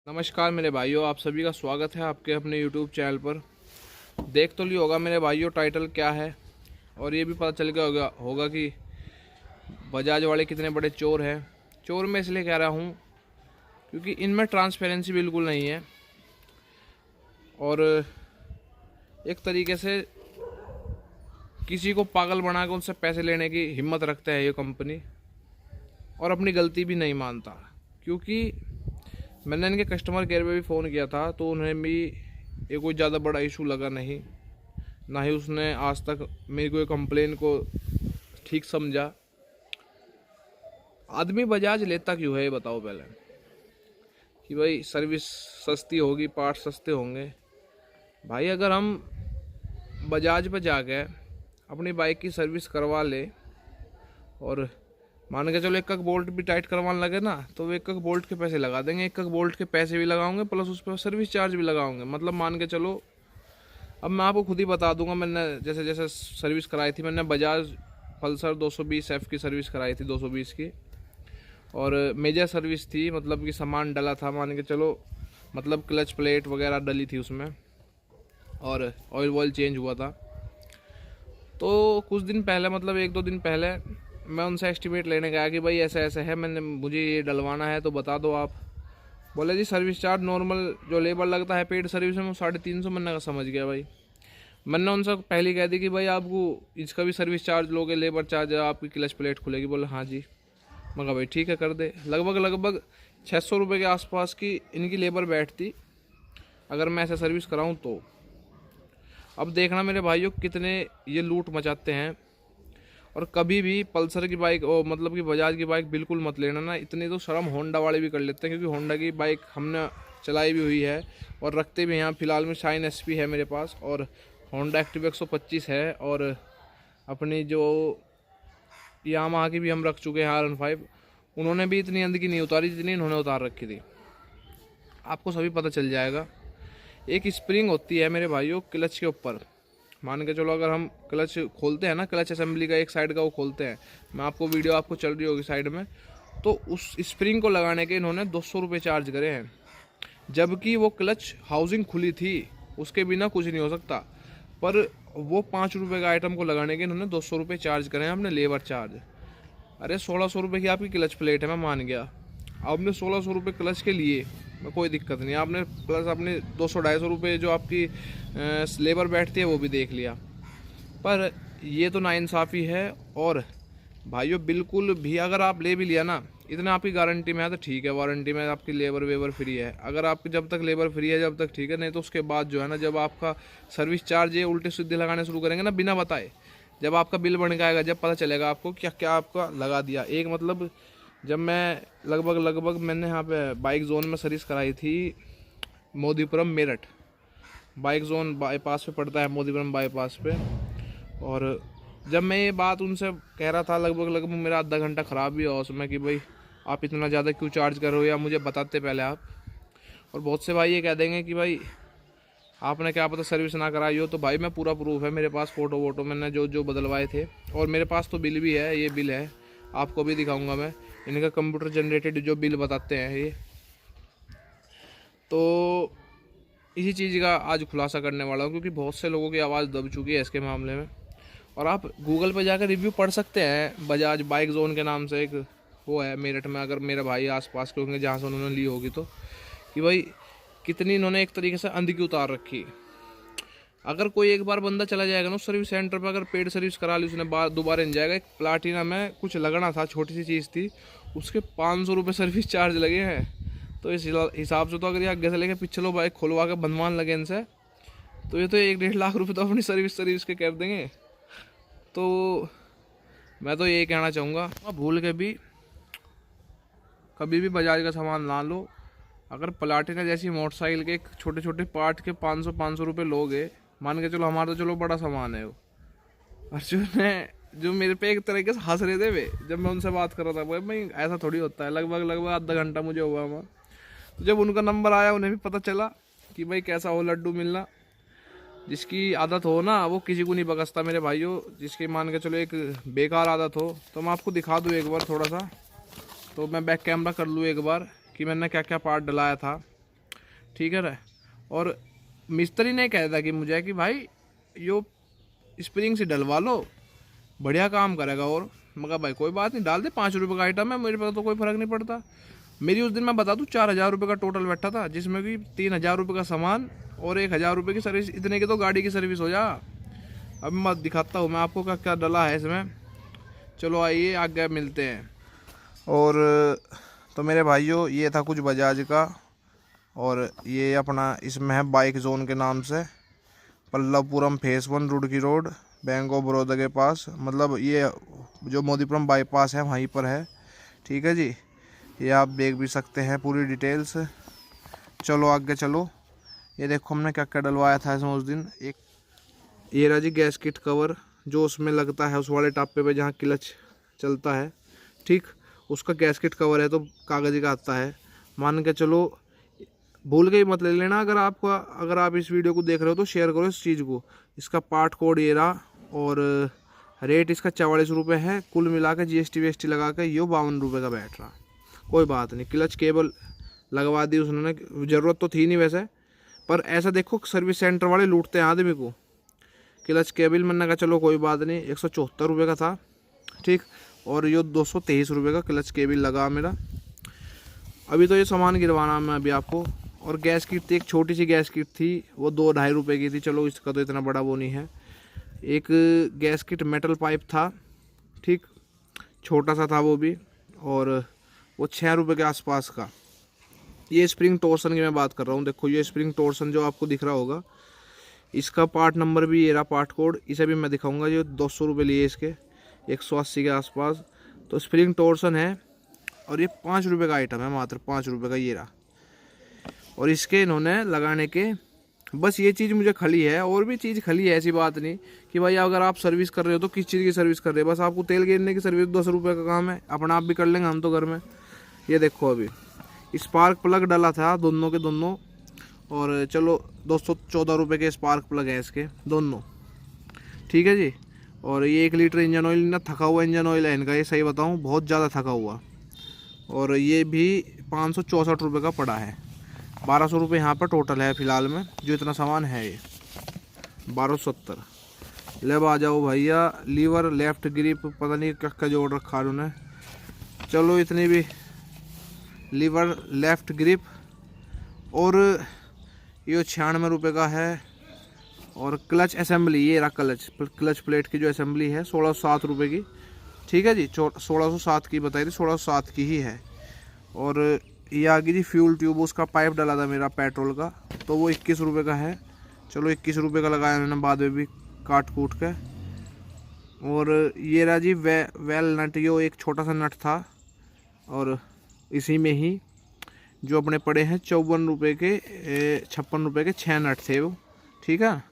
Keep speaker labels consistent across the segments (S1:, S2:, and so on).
S1: नमस्कार मेरे भाइयों, आप सभी का स्वागत है आपके अपने YouTube चैनल पर। देख तो लिया होगा मेरे भाइयों टाइटल क्या है, और ये भी पता चल गया होगा कि बजाज वाले कितने बड़े चोर हैं। चोर मैं इसलिए कह रहा हूँ क्योंकि इनमें ट्रांसपेरेंसी बिल्कुल नहीं है, और एक तरीके से किसी को पागल बना के उनसे पैसे लेने की हिम्मत रखते हैं ये कंपनी, और अपनी गलती भी नहीं मानता। क्योंकि मैंने इनके कस्टमर केयर पे भी फ़ोन किया था तो उन्हें भी ये कोई ज़्यादा बड़ा इशू लगा नहीं, ना ही उसने आज तक मेरी कोई कंप्लेन को ठीक समझा। आदमी बजाज लेता क्यों है ये बताओ पहले, कि भाई सर्विस सस्ती होगी, पार्ट्स सस्ते होंगे। भाई अगर हम बजाज पे जाके अपनी बाइक की सर्विस करवा ले और मान के चलो एक बोल्ट भी टाइट करवाने लगे ना, तो वो एक बोल्ट के पैसे लगा देंगे, एक बोल्ट के पैसे भी लगाओगे प्लस उस पर सर्विस चार्ज भी लगाओगे। मतलब मान के चलो, अब मैं आपको खुद ही बता दूंगा, मैंने जैसे जैसे सर्विस कराई थी, मैंने बजाज पल्सर 220F की सर्विस कराई थी, 220 की, और मेजर सर्विस थी, मतलब कि सामान डला था मान के चलो, मतलब क्लच प्लेट वगैरह डली थी उसमें, और ऑयल वॉयल चेंज हुआ था। तो कुछ दिन पहले, मतलब 1-2 दिन पहले, मैं उनसे एस्टीमेट लेने गया कि भाई ऐसा ऐसा है, मुझे ये डलवाना है तो बता दो आप। बोले जी सर्विस चार्ज नॉर्मल जो लेबर लगता है पेड सर्विस में वो 350। मैंने कहा समझ गया भाई। मैंने उनसे पहले कह दी कि भाई आपको इसका भी सर्विस चार्ज लोगे, लेबर चार्ज, आपकी क्लच प्लेट खुलेगी। बोले हाँ जी। मैं कहा भाई ठीक है कर दे। लगभग 600 रुपये के आसपास की इनकी लेबर बैठती अगर मैं ऐसा सर्विस कराऊँ तो। अब देखना मेरे भाइयों कितने ये लूट मचाते हैं। और कभी भी पल्सर की बाइक, मतलब कि बजाज की बाइक बिल्कुल मत लेना ना। इतनी तो शर्म होंडा वाले भी कर लेते हैं, क्योंकि होंडा की बाइक हमने चलाई भी हुई है और रखते भी हैं। फिलहाल में शाइन एसपी है मेरे पास, और होंडा एक्टिव 125 है, और अपनी जो यामाहा की भी हम रख चुके हैं R15। उन्होंने भी इतनी अंदकी नहीं उतारी जितनी इन्होंने उतार रखी थी। आपको सभी पता चल जाएगा। एक स्प्रिंग होती है मेरे भाइयों क्लच के ऊपर, मान के चलो अगर हम क्लच खोलते हैं ना, क्लच असेंबली का एक साइड का वो खोलते हैं, मैं आपको वीडियो आपको चल रही होगी साइड में, तो उस स्प्रिंग को लगाने के इन्होंने 200 रुपये चार्ज करे हैं, जबकि वो क्लच हाउसिंग खुली थी, उसके बिना कुछ नहीं हो सकता। पर वो 5 रुपये का आइटम को लगाने के इन्होंने 200 रुपये चार्ज करे हैं अपने लेबर चार्ज। अरे 1600 रुपये की आपकी क्लच प्लेट है, मैं मान गया। आपने 1600 रुपये क्लच के लिए कोई दिक्कत नहीं, आपने प्लस आपने 200-250 रुपये जो आपकी लेबर बैठती है वो भी देख लिया। पर ये तो नाइंसाफ़ी है। और भाइयों बिल्कुल भी अगर आप ले भी लिया ना, इतना आपकी गारंटी में है तो ठीक है, वारंटी में आपकी लेबर वेबर फ्री है। अगर आपकी जब तक लेबर फ्री है जब तक ठीक है, नहीं तो उसके बाद जो है ना, जब आपका सर्विस चार्ज ये उल्टे सीधे लगाने शुरू करेंगे ना बिना बताए, जब आपका बिल बन जाएगा, जब पता चलेगा आपको क्या क्या आपका लगा दिया। एक मतलब जब मैं लगभग मैंने यहाँ पे बाइक जोन में सर्विस कराई थी, Modipuram Meerut bike zone bypass पे पड़ता है, मोदीपुरम बाईपास पे। और जब मैं ये बात उनसे कह रहा था, लगभग मेरा आधा घंटा ख़राब भी हुआ उसमें, कि भाई आप इतना ज़्यादा क्यों चार्ज कर रहे हो, या मुझे बताते पहले आप। और बहुत से भाई ये कह देंगे कि भाई आपने क्या पता सर्विस ना कराई हो। तो भाई मैं पूरा प्रूफ है मेरे पास, फ़ोटो वोटो मैंने जो बदलवाए थे, और मेरे पास तो बिल भी है, ये बिल है, आपको भी दिखाऊंगा मैं। इनका कंप्यूटर जनरेटेड जो बिल बताते हैं ये। तो इसी चीज़ का आज खुलासा करने वाला हूँ, क्योंकि बहुत से लोगों की आवाज़ दब चुकी है इसके मामले में। और आप गूगल पे जाकर रिव्यू पढ़ सकते हैं, बजाज बाइक जोन के नाम से एक वो है मेरठ में, अगर मेरे भाई आसपास के होंगे जहाँ से उन्होंने ली होगी तो, कि भाई कितनी इन्होंने एक तरीके से अंधी की उतार रखी। अगर कोई एक बार बंदा चला जाएगा ना उस सर्विस सेंटर पर, अगर पेड सर्विस करा ली उसने, दोबारा नहीं जाएगा। एक प्लाटिना में कुछ लगना था, छोटी सी चीज़ थी, उसके 500 रुपये सर्विस चार्ज लगे हैं। तो इस हिसाब से तो अगर ये आगे से लेके पीछे लो बाइक खुलवा के बनवान लगे इनसे, तो ये तो 1-1.5 लाख रुपये तो अपनी सर्विस के कर देंगे। तो मैं तो यही कहना चाहूँगा, भूल के भी कभी भी बजाज का सामान ना लो। अगर प्लाटिना जैसी मोटरसाइकिल के छोटे छोटे पार्ट के 500 रुपये लोगे, मान के चलो हमारा तो चलो बड़ा सामान है वो। और जो मेरे पे एक तरीके से हंस रहे थे वे, जब मैं उनसे बात कर रहा था, भाई ऐसा थोड़ी होता है। लगभग आधा घंटा मुझे हुआ वहाँ। तो जब उनका नंबर आया, उन्हें भी पता चला कि भाई कैसा हो लड्डू मिलना। जिसकी आदत हो ना वो किसी को नहीं बकसता मेरे भाइयों। जिसकी मान के चलो एक बेकार आदत हो, तो मैं आपको दिखा दूँ एक बार थोड़ा सा। तो मैं बैक कैमरा कर लूँ एक बार कि मैंने क्या क्या पार्ट डलाया था। ठीक है। और मिस्त्री ने कह था कि मुझे कि भाई यो स्प्रिंग से डलवा लो, बढ़िया काम करेगा। और मगर भाई कोई बात नहीं, डाल दे, 5 रुपये का आइटम है, मेरे पास तो कोई फ़र्क नहीं पड़ता। मेरी उस दिन मैं बता दूँ 4,000 रुपये का टोटल बैठा था, जिसमें कि 3,000 रुपये का सामान और 1,000 रुपये की सर्विस। इतने की तो गाड़ी की सर्विस हो जा। अब मैं दिखाता हूँ मैं आपको क्या क्या डला है इसमें। चलो आइए आगे मिलते हैं। और तो मेरे भाइयों ये था कुछ बजाज का। और ये अपना इसमें है बाइक जोन के नाम से, Pallavpuram face 1 Roorkee road, bank of Baroda के पास, मतलब ये जो मोदीपुरम बाईपास है वहीं पर है। ठीक है जी, ये आप देख भी सकते हैं पूरी डिटेल्स। चलो आगे चलो। ये देखो हमने क्या क्या डलवाया था इसमें उस दिन। एक ये रहा जी गैस किट कवर, जो उसमें लगता है उस वाले टापे पे जहाँ क्लच चलता है, ठीक, उसका गैस किट कवर है तो कागज़ का आता है। मान के चलो, भूल के ही मत ले लेना। अगर आप इस वीडियो को देख रहे हो तो शेयर करो इस चीज़ को। इसका पार्ट कोड ये रहा और रेट इसका 44 रुपये है। कुल मिला के GST VST लगा के ये 52 रुपये का बैठ रहा। कोई बात नहीं, क्लच केबल लगवा दी उसने, ज़रूरत तो थी नहीं वैसे, पर ऐसा देखो सर्विस सेंटर वाले लूटते हैं आदमी को। क्लच केबल मैंने कहा चलो कोई बात नहीं, 174 रुपये का था, ठीक। और ये 223 रुपये का क्लच केबल लगा मेरा। अभी तो ये सामान गिरवाना मैं अभी आपको। और गैस किट थी, एक छोटी सी गैस किट थी, वो 2-2.5 रुपये की थी। चलो इसका तो इतना बड़ा वो नहीं है। एक गैस किट मेटल पाइप था, ठीक, छोटा सा था वो भी, और वो 6 रुपये के आसपास का। ये स्प्रिंग टॉर्सन की मैं बात कर रहा हूँ। देखो ये स्प्रिंग टॉर्सन जो आपको दिख रहा होगा, इसका पार्ट नंबर भी ये रहा, पार्ट कोड, इसे भी मैं दिखाऊंगा। ये 200 रुपये लिए इसके, 180 के आसपास। तो स्प्रिंग टॉर्सन है और ये 5 रुपये का आइटम है, मात्र 5 रुपये का ये रहा। और इसके इन्होंने लगाने के, बस ये चीज़ मुझे खली है, और भी चीज़ खली है, ऐसी बात नहीं कि भाई अगर आप सर्विस कर रहे हो तो किस चीज़ की सर्विस कर रहे हो। बस आपको तेल गिरने की सर्विस 10 रुपये का काम है, अपना आप भी कर लेंगे हम तो घर में। ये देखो अभी स्पार्क प्लग डाला था दोनों के दोनों, और चलो 214 रुपये के स्पार्क प्लग हैं इसके दोनों, ठीक है जी। और ये 1 लीटर इंजन ऑयल, ना थका हुआ इंजन ऑयल है इनका, ये सही बताऊँ बहुत ज़्यादा थका हुआ। और ये भी 564 रुपये का पड़ा है। 1200 रुपये यहाँ पर टोटल है फ़िलहाल में, जो इतना सामान है ये 1270। लेब आ जाओ भैया। लीवर, लेफ्ट ग्रिप, पता नहीं क्या क्या जोड़ रखा है उन्होंने। चलो इतनी भी लीवर, लेफ्ट ग्रिप, और ये 96 रुपये का है। और क्लच असेंबली, ये रहा क्लच प्लेट की जो असेंबली है 1607 रुपये की, ठीक है जी। 1607 की बताई थी, 1607 की ही है। और ये आ गई जी फ्यूल ट्यूब, उसका पाइप डाला था मेरा पेट्रोल का, तो वो 21 रुपये का है। चलो 21 रुपये का लगाया मैंने बाद में भी काट कूट के। और ये रहा जी वेल नट, यो एक छोटा सा नट था, और इसी में ही जो अपने पड़े हैं 54 रुपये के, 56 रुपये के 6 नट थे वो, ठीक है।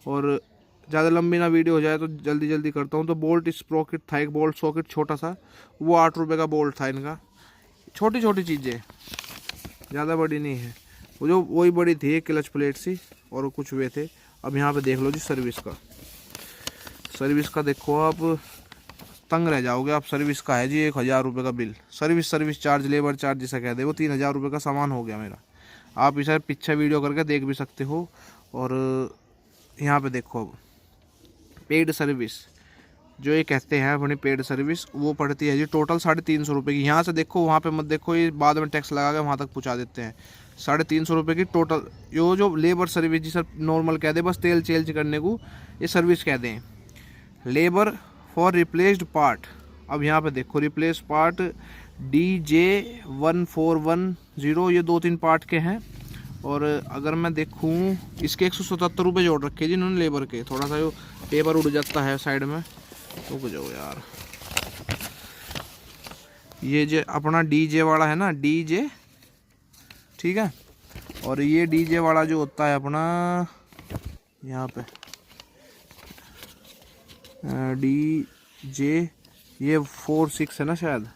S1: और ज़्यादा लंबी ना वीडियो हो जाए तो जल्दी जल्दी करता हूँ। तो बोल्ट स्प्रॉकेट था, एक बोल्ट सॉकेट छोटा सा, वो 8 रुपये का बोल्ट था इनका। छोटी छोटी चीज़ें, ज़्यादा बड़ी नहीं है। वो जो वही बड़ी थी एक क्लच प्लेट सी, और कुछ वे थे। अब यहाँ पे देख लो जी सर्विस का देखो, आप तंग रह जाओगे आप। सर्विस का है जी 1000 रुपये का bill, service charge, labour charge जिसे कहते हैं, वो 3000 रुपये का सामान हो गया मेरा। आप इसे पीछे वीडियो करके देख भी सकते हो। और यहाँ पे देखो अब पेड सर्विस, जो ये कहते हैं अपनी पेड सर्विस, वो पड़ती है जी टोटल 350 रुपये की। यहाँ से देखो, वहाँ पे मत देखो, ये बाद में टैक्स लगा के वहाँ तक पहुँचा देते हैं। 350 रुपये की टोटल। यो जो लेबर सर्विस जी सर नॉर्मल कह दे, बस तेल चेंज करने को ये सर्विस कह दें। लेबर फॉर रिप्लेस्ड पार्ट, अब यहाँ पे देखो रिप्लेस पार्ट DJ1410, ये 2-3 पार्ट के हैं। और अगर मैं देखूँ इसके 177 रुपये जोड़ रखे जी इन्होंने लेबर के। थोड़ा सा जो पेपर उड़ जाता है साइड में, तो कुछ हो यार। ये जो अपना DJ वाला है ना, DJ, ठीक है। और ये DJ वाला जो होता है अपना यहाँ पे DJ, ये 46 है ना शायद,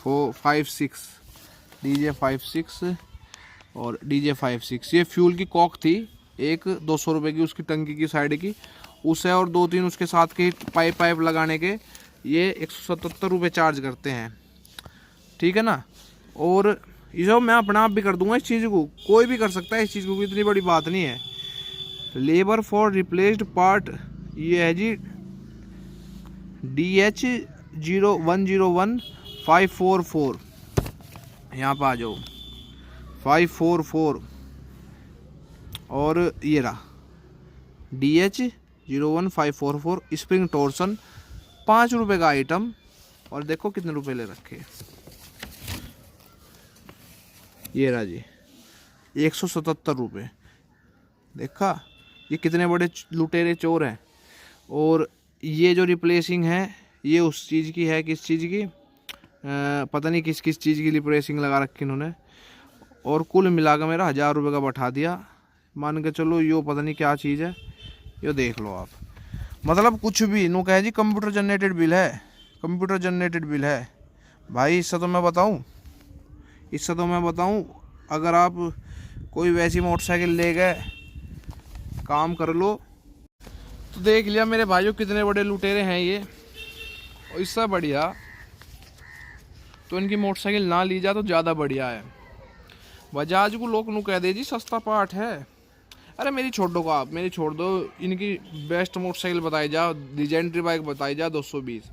S1: 456, DJ56 और DJ56। ये फ्यूल की कॉक थी एक, 200 रुपये की उसकी टंकी की साइड की, उसे और 2-3 उसके साथ के पाइप लगाने के ये 177 रुपये चार्ज करते हैं। ठीक है ना। और ये जो मैं अपना आप भी कर दूंगा इस चीज़ को, कोई भी कर सकता है इस चीज़ को, इतनी बड़ी बात नहीं है। लेबर फॉर रिप्लेस्ड पार्ट ये है जी DH0101-544, यहाँ पर आ जाओ 544, और ये रहा DH01544 स्प्रिंग टॉर्सन, 5 रुपये का आइटम। और देखो कितने रुपए ले रखे, ये रहा जी 177 रुपये। देखा ये कितने बड़े लुटेरे चोर हैं। और ये जो रिप्लेसिंग है ये उस चीज़ की है, किस चीज़ की पता नहीं किस किस चीज़ की रिप्लेसिंग लगा रखी इन्होंने। और कुल मिलाकर मेरा 1000 रुपये का बैठा दिया, मान के चलो। यो पता नहीं क्या चीज़ है, यो देख लो आप। मतलब कुछ भी नो कहे जी कंप्यूटर जनरेटेड बिल है, कंप्यूटर जनरेटेड बिल है भाई। इससे तो मैं बताऊं, अगर आप कोई वैसी मोटरसाइकिल ले गए, काम कर लो, तो देख लिया मेरे भाइयों कितने बड़े लुटेरे हैं ये। और इससे बढ़िया तो इनकी मोटरसाइकिल ना ली जा तो ज़्यादा बढ़िया है। बजाज को लोग नु कह दे जी सस्ता पार्ट है। अरे मेरी छोड़ दो आप, मेरी छोड़ दो। इनकी बेस्ट मोटरसाइकिल बताई जा, लीजेंडरी बाइक बताई जा 220।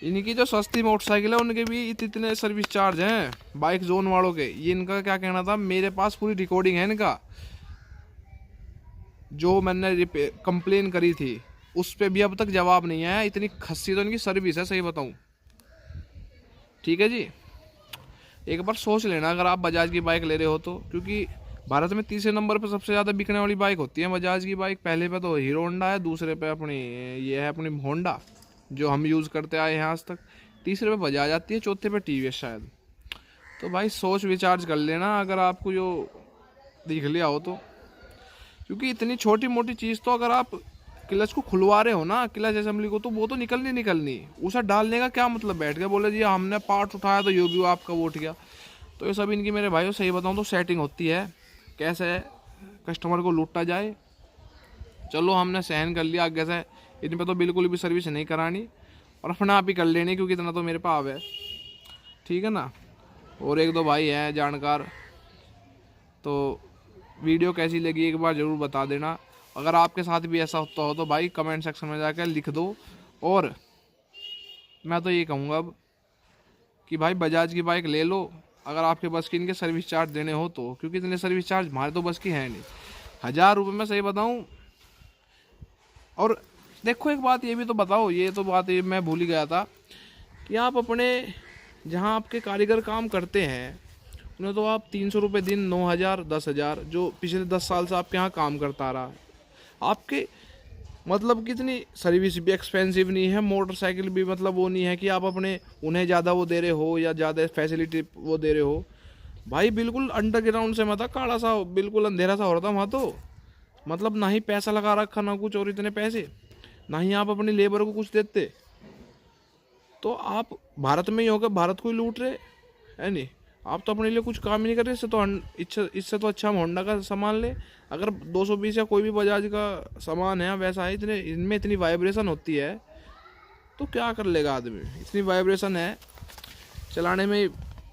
S1: इनकी जो सस्ती मोटरसाइकिल है उनके भी इतने सर्विस चार्ज हैं बाइक जोन वालों के। ये इनका क्या कहना था, मेरे पास पूरी रिकॉर्डिंग है इनका, जो मैंने कंप्लेन करी थी उस पर भी अब तक जवाब नहीं आया। इतनी खस्सी तो इनकी सर्विस है, सही बताऊं। ठीक है जी, एक बार सोच लेना अगर आप बजाज की बाइक ले रहे हो तो, क्योंकि भारत में तीसरे नंबर पर सबसे ज़्यादा बिकने वाली बाइक होती है बजाज की बाइक। पहले पे तो हीरो होंडा है, दूसरे पे अपनी ये है अपनी होंडा जो हम यूज़ करते आए हैं आज तक, तीसरे पे बजाज आती है, चौथे पे टीवीएस शायद। तो भाई सोच विचार कर लेना अगर आपको जो दिख लिया हो तो, क्योंकि इतनी छोटी मोटी चीज़ तो अगर आप क्लच को खुलवा रहे हो ना, क्लच असेंबली को, तो वो तो निकलनी। उसे डालने का क्या मतलब, बैठ गया बोले जी हमने पार्ट उठाया तो ये भी आपका वो उठ गया। तो ये सब इनकी मेरे भाइयों सही बताऊं तो सेटिंग होती है, कैसे कस्टमर को लूटा जाए। चलो हमने सहन कर लिया, आगे से इन पर तो बिल्कुल भी सर्विस नहीं करानी और अपना आप ही कर लेनी, क्योंकि इतना तो मेरे पास है। ठीक है ना। और एक दो भाई हैं जानकार, तो वीडियो कैसी लगी एक बार ज़रूर बता देना। अगर आपके साथ भी ऐसा होता हो तो भाई कमेंट सेक्शन में जाकर लिख दो। और मैं तो ये कहूँगा अब कि भाई बजाज की बाइक ले लो अगर आपके बस की इनके सर्विस चार्ज देने हो तो, क्योंकि इतने सर्विस चार्ज हमारे तो बस की है नहीं। 1000 रुपये में सही बताऊँ। और देखो एक बात ये भी तो बताओ, ये तो बात ये मैं भूल ही गया था कि आप अपने जहाँ आपके कारीगर काम करते हैं उन्हें तो आप 300 रुपये दिन, 9000, 10,000, जो पिछले 10 साल से आपके यहाँ काम करता रहा, आपके मतलब कितनी सर्विस भी एक्सपेंसिव नहीं है, मोटरसाइकिल भी मतलब वो नहीं है कि आप अपने उन्हें ज़्यादा वो दे रहे हो या ज़्यादा फैसिलिटी वो दे रहे हो। भाई बिल्कुल अंडरग्राउंड से मतलब काला सा बिल्कुल अंधेरा सा हो रहा था वहाँ तो, मतलब ना ही पैसा लगा रखा ना कुछ, और इतने पैसे ना ही आप अपनी लेबर को कुछ देते। तो आप भारत में ही होकर भारत को ही लूट रहे है नहीं, आप तो अपने लिए कुछ काम ही नहीं कर रहे। इससे तो अच्छा हम होंडा का सामान ले। अगर 220 या कोई भी बजाज का सामान है वैसा है, इनमें इतनी वाइब्रेशन होती है तो क्या कर लेगा आदमी। इतनी वाइब्रेशन है चलाने में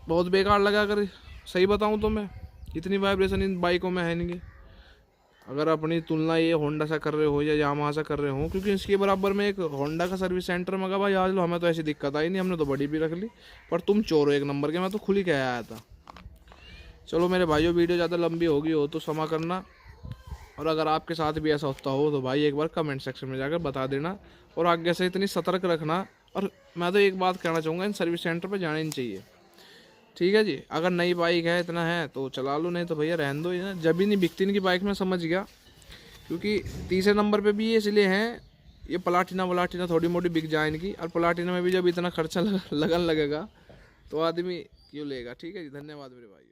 S1: बहुत बेकार लगा, अगर सही बताऊं तो मैं, इतनी वाइब्रेशन इन बाइकों में है नहीं। अगर अपनी तुलना ये होंडा से कर रहे हो या यामाहा से कर रहे हो, क्योंकि इसके बराबर में एक होंडा का सर्विस सेंटर में भाई आज लो, हमें तो ऐसी दिक्कत आई नहीं, हमने तो बड़ी भी रख ली। पर तुम चोर हो एक नंबर के, मैं तो खुली कह आया था। चलो मेरे भाइयों वीडियो ज़्यादा लंबी होगी हो तो क्षमा करना। और अगर आपके साथ भी ऐसा होता हो तो भाई एक बार कमेंट सेक्शन में जाकर बता देना, और आगे से इतनी सतर्क रखना। और मैं तो एक बात कहना चाहूँगा, इन सर्विस सेंटर पर जाना नहीं चाहिए। ठीक है जी, अगर नई बाइक है इतना है तो चला लो, नहीं तो भैया रहने दो। ना जब भी नहीं बिकती इनकी बाइक में, समझ गया। क्योंकि तीसरे नंबर पे भी ये इसलिए हैं, ये प्लाटिना थोड़ी मोटी बिक जाए इनकी, और प्लाटिना में भी जब इतना खर्चा लगन लगेगा तो आदमी क्यों लेगा। ठीक है जी, धन्यवाद मेरे भाई।